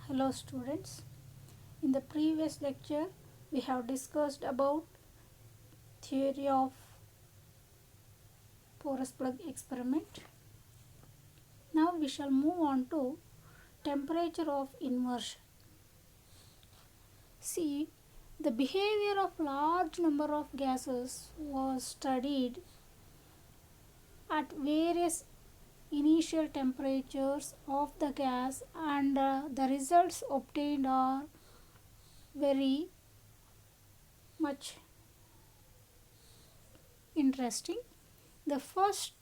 Hello students. In the previous lecture we have discussed about theory of porous plug experiment. Now we shall move on to temperature of inversion. See, the behavior of large number of gases was studied at various initial temperatures of the gas and the results obtained are very much interesting. The first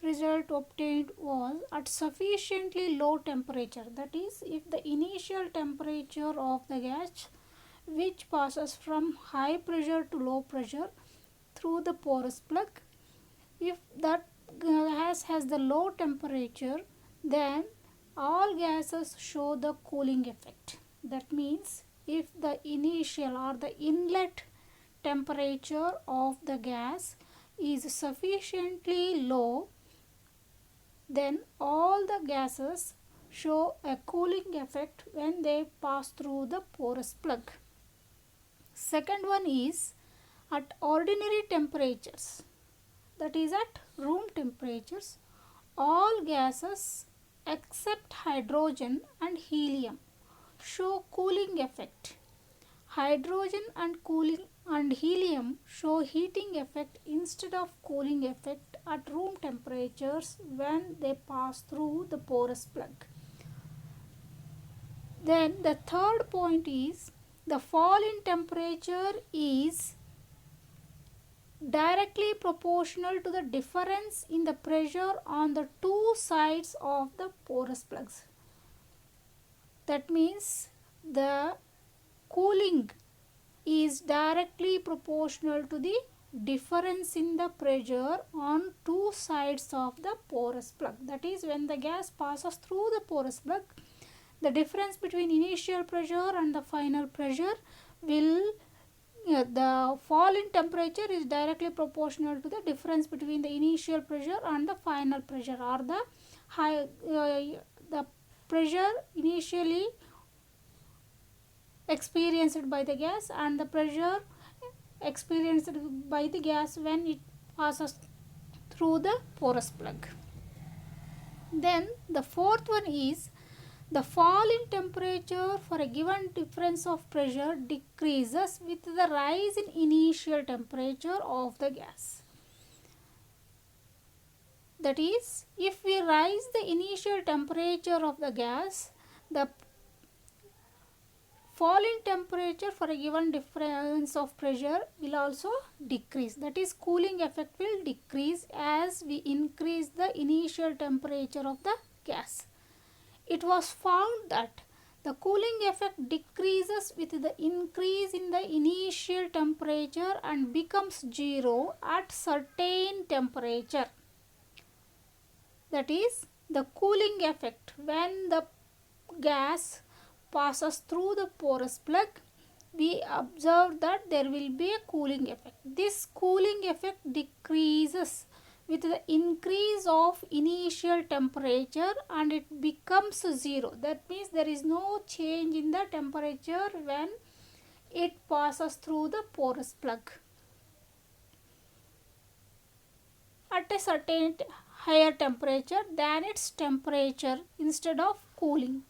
result obtained was at sufficiently low temperature, that is, if the initial temperature of the gas which passes from high pressure to low pressure through the porous plug, if that gas has the low temperature, then all gases show the cooling effect. That means if the initial or the inlet temperature of the gas is sufficiently low, then all the gases show a cooling effect when they pass through the porous plug. Second one is at ordinary temperatures, that is at room temperatures, all gases except hydrogen and helium show cooling effect. Hydrogen and helium show heating effect instead of cooling effect at room temperatures when they pass through the porous plug. Then the third point is the fall in temperature is directly proportional to the difference in the pressure on the two sides of the porous plugs. That means the cooling is directly proportional to the difference in the pressure on two sides of the porous plug. That is, when the gas passes through the porous plug, the difference between initial pressure and the final pressure will the fall in temperature is directly proportional to the difference between the initial pressure and the final pressure, or the pressure initially experienced by the gas and the pressure experienced by the gas when it passes through the porous plug. Then the fourth one is the fall in temperature for a given difference of pressure decreases with the rise in initial temperature of the gas. That is, if we rise the initial temperature of the gas, the fall in temperature for a given difference of pressure will also decrease. That is, cooling effect will decrease as we increase the initial temperature of the gas. It was found that the cooling effect decreases with the increase in the initial temperature and becomes zero at certain temperature. That is, the cooling effect when the gas passes through the porous plug, we observe that there will be a cooling effect. This cooling effect decreases with the increase of initial temperature and it becomes zero. That means there is no change in the temperature when it passes through the porous plug. At a certain higher temperature than its temperature instead of cooling.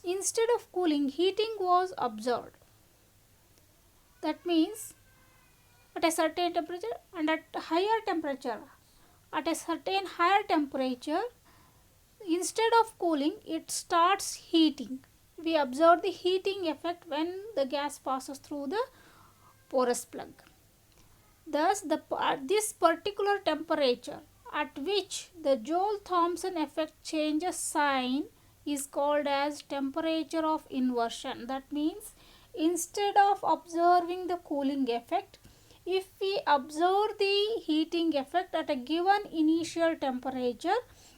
Instead of cooling, heating was observed. That means at a certain temperature and at higher temperature, at a certain higher temperature, instead of cooling, it starts heating. We observe the heating effect when the gas passes through the porous plug. Thus, at this particular temperature at which the Joule-Thomson effect changes sign is called as temperature of inversion. That means instead of observing the cooling effect, if we observe the heating effect at a given initial temperature,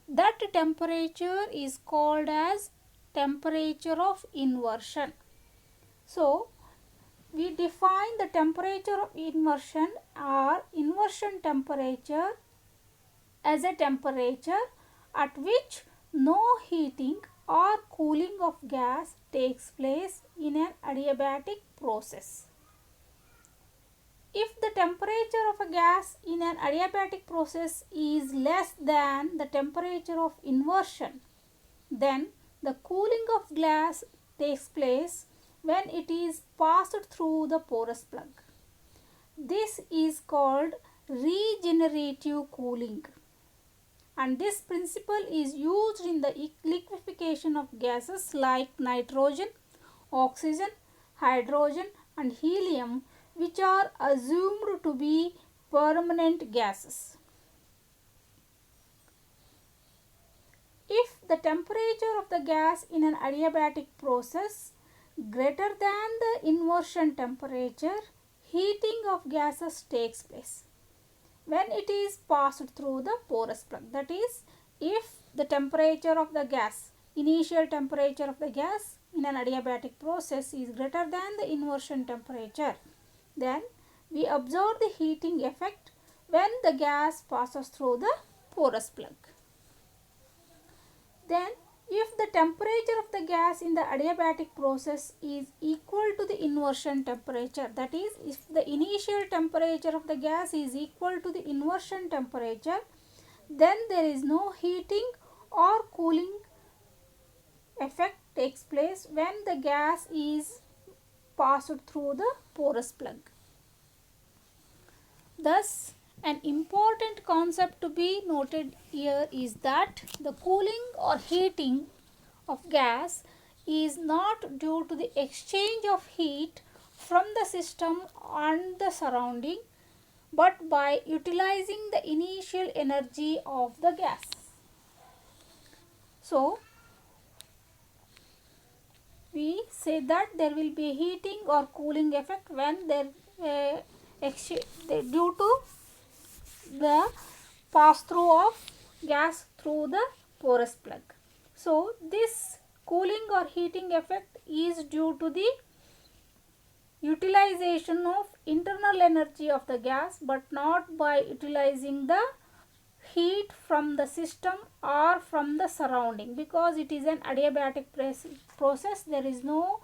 that temperature is called as temperature of inversion. So, we define the temperature of inversion or inversion temperature as a temperature at which no heating or cooling gas takes place in an adiabatic process. If the temperature of a gas in an adiabatic process is less than the temperature of inversion, then the cooling of gas takes place when it is passed through the porous plug. This is called regenerative cooling, and this principle is used in the liquefaction of gases like nitrogen, oxygen, hydrogen and helium, which are assumed to be permanent gases. If the temperature of the gas in an adiabatic process greater than the inversion temperature, heating of gases takes place when it is passed through the porous plug. That is, if the temperature of the gas, initial temperature of the gas in an adiabatic process is greater than the inversion temperature, then we observe the heating effect when the gas passes through the porous plug. Then, if the temperature of the gas in the adiabatic process is equal to the inversion temperature, that is, if the initial temperature of the gas is equal to the inversion temperature, then there is no heating or cooling effect takes place when the gas is passed through the porous plug. Thus, an important concept to be noted here is that the cooling or heating of gas is not due to the exchange of heat from the system and the surrounding, but by utilizing the initial energy of the gas. So, we say that there will be heating or cooling effect when there due to the pass through of gas through the porous plug. So, this cooling or heating effect is due to the utilization of internal energy of the gas, but not by utilizing the heat from the system or from the surrounding, because it is an adiabatic process. There is no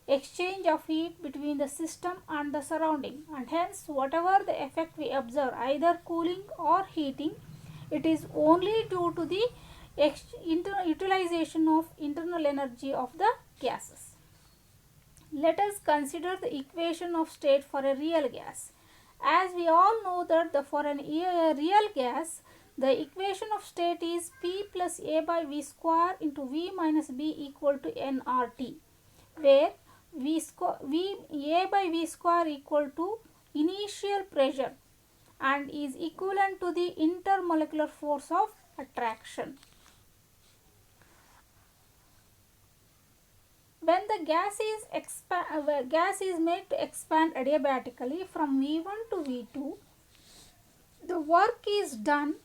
exchange of heat between the system and the surrounding, and hence whatever the effect we observe, either cooling or heating, it is only due to the utilization of internal energy of the gases. Let us consider the equation of state for a real gas. As we all know that for a real gas, the equation of state is P plus A by V square into V minus B equal to nRT, where A by V square equal to initial pressure and is equivalent to the intermolecular force of attraction. When the gas is made to expand adiabatically from V1 to V2, the work is done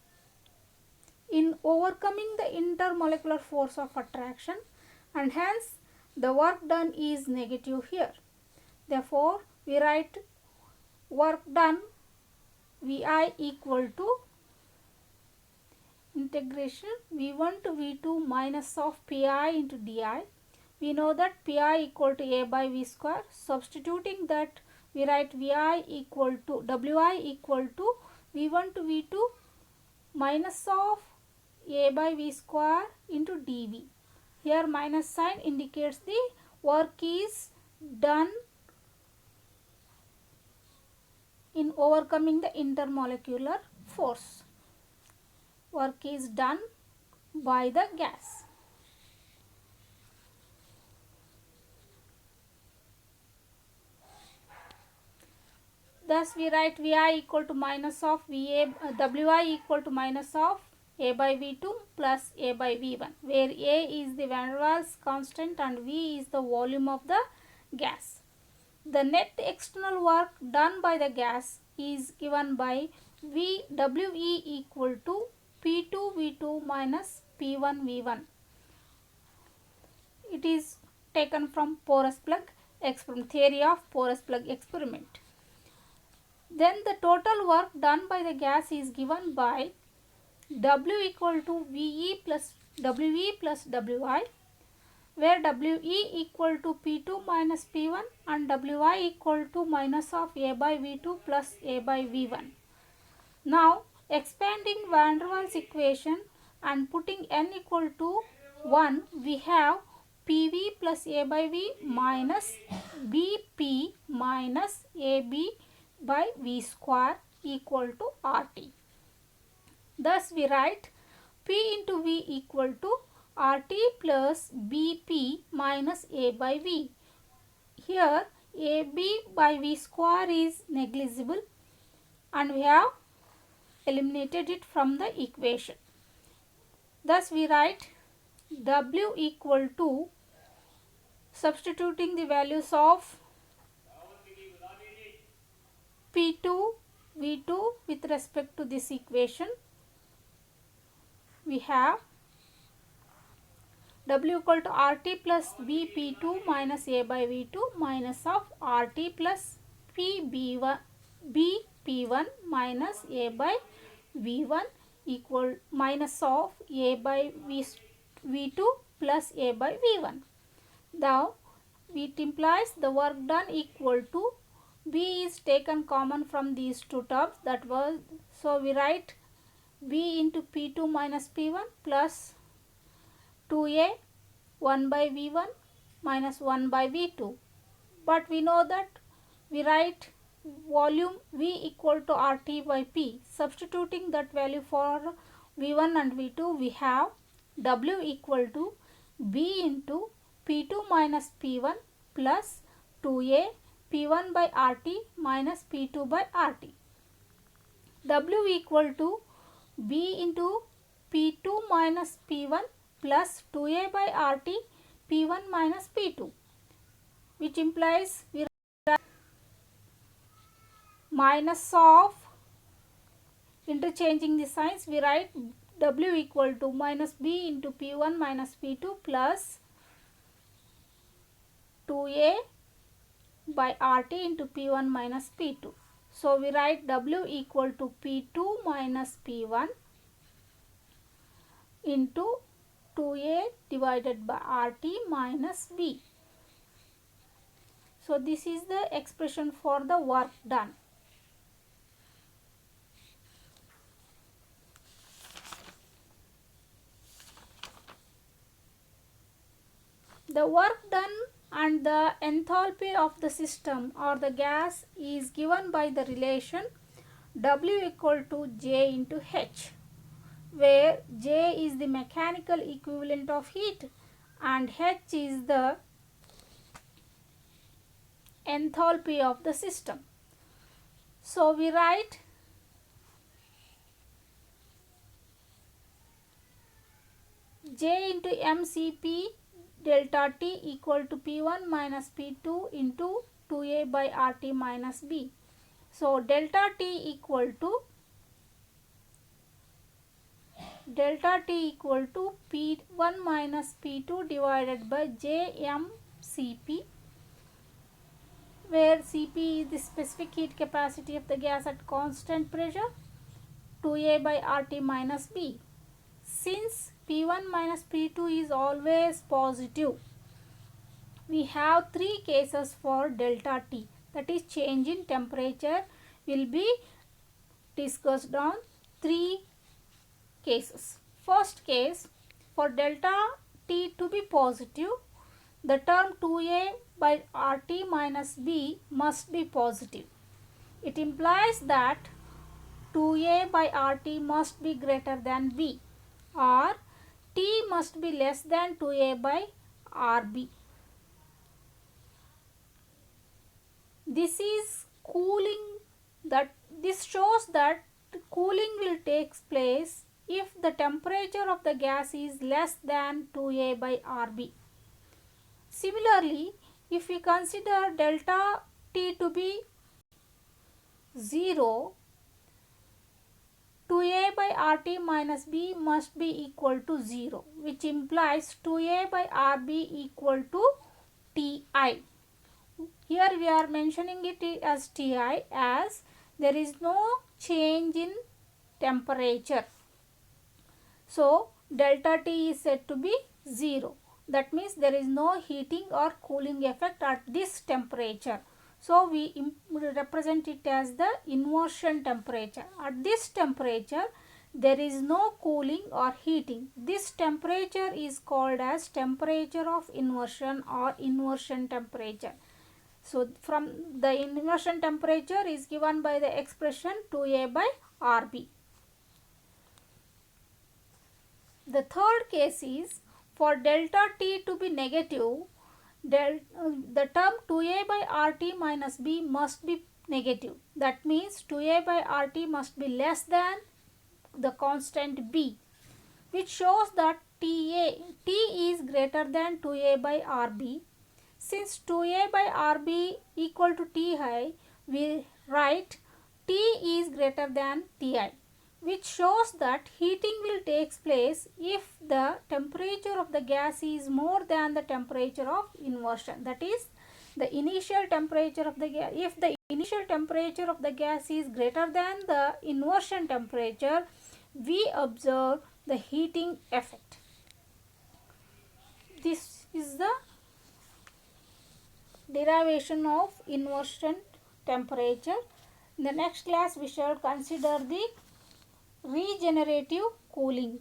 in overcoming the intermolecular force of attraction, and hence the work done is negative here. Therefore, we write work done Vi equal to integration V1 to V2 minus of Pi into Di. We know that Pi equal to A by V square. Substituting that, we write Vi equal to Wi equal to V1 to V2 minus of A by V square into dV. Here minus sign indicates the work is done in overcoming the intermolecular force. Work is done by the gas. Thus, we write Vi equal to minus of Wi equal to minus of A by V2 plus A by V1, where A is the van der Waals constant and V is the volume of the gas. The net external work done by the gas is given by Wi equal to P2 V2 minus P1 V1. It is taken from porous plug, from theory of porous plug experiment. Then the total work done by the gas is given by W equal to VE plus WE plus WI, where WE equal to P2 minus P1 and WI equal to minus of A by V2 plus A by V1. Now expanding van der Waals equation and putting n equal to 1, we have PV plus A by V minus BP minus AB by V square equal to RT. Thus we write P into V equal to RT plus BP minus A by V. Here AB by V square is negligible and we have eliminated it from the equation. Thus we write W equal to, substituting the values of P2, V2 with respect to this equation, we have W equal to RT plus BP2 minus A by V2 minus of RT plus PB1 BP1 minus A by V1 equal minus of A by V2 plus A by V1. Now it implies the work done equal to, B is taken common from these two terms, that was, so we write B into P2 minus P1 plus 2A 1 by V1 minus 1 by V2. But we know that we write volume V equal to RT by P. Substituting that value for V1 and V2, we have W equal to B into P2 minus P1 plus 2A P1 by RT minus P2 by RT. W equal to B into P2 minus P1 plus 2A by RT P1 minus P2, which implies we write minus of, interchanging the signs, we write W equal to minus B into P1 minus P2 plus 2A by RT into P1 minus P2. So we write W equal to P2 minus P1 into 2A divided by RT minus B. So this is the expression for the work done. The work done and the enthalpy of the system or the gas is given by the relation W equal to J into H, where J is the mechanical equivalent of heat and H is the enthalpy of the system. So we write J into mCp delta T equal to P1 minus P2 into 2A by RT minus B. So delta T equal to P1 minus P2 divided by JmCp, where Cp is the specific heat capacity of the gas at constant pressure, 2A by RT minus B. Since P1 minus P2 is always positive, we have three cases for delta T, that is change in temperature will be discussed on three cases. First case, for delta T to be positive, the term 2A by RT minus B must be positive. It implies that 2A by RT must be greater than B, or T must be less than 2A by RB. This is cooling, that this shows that cooling will take place if the temperature of the gas is less than 2A by RB. Similarly, if we consider delta T to be 0, 2A by RT minus B must be equal to 0, which implies 2A by RB equal to Ti. Here we are mentioning it as Ti as there is no change in temperature. So delta T is said to be 0. That means there is no heating or cooling effect at this temperature. So we represent it as the inversion temperature. At this temperature there is no cooling or heating. This temperature is called as temperature of inversion or inversion temperature. So from the inversion temperature is given by the expression 2A by RB. The third case is for delta T to be negative, the term 2A by RT minus B must be negative. That means 2A by RT must be less than the constant B, which shows that T is greater than 2A by RB. Since 2A by RB equal to Ti, we write T is greater than Ti, which shows that heating will take place if the temperature of the gas is more than the temperature of inversion. That is, the initial temperature of the gas, if the initial temperature of the gas is greater than the inversion temperature, we observe the heating effect. This is the derivation of inversion temperature. In the next class we shall consider the regenerative cooling.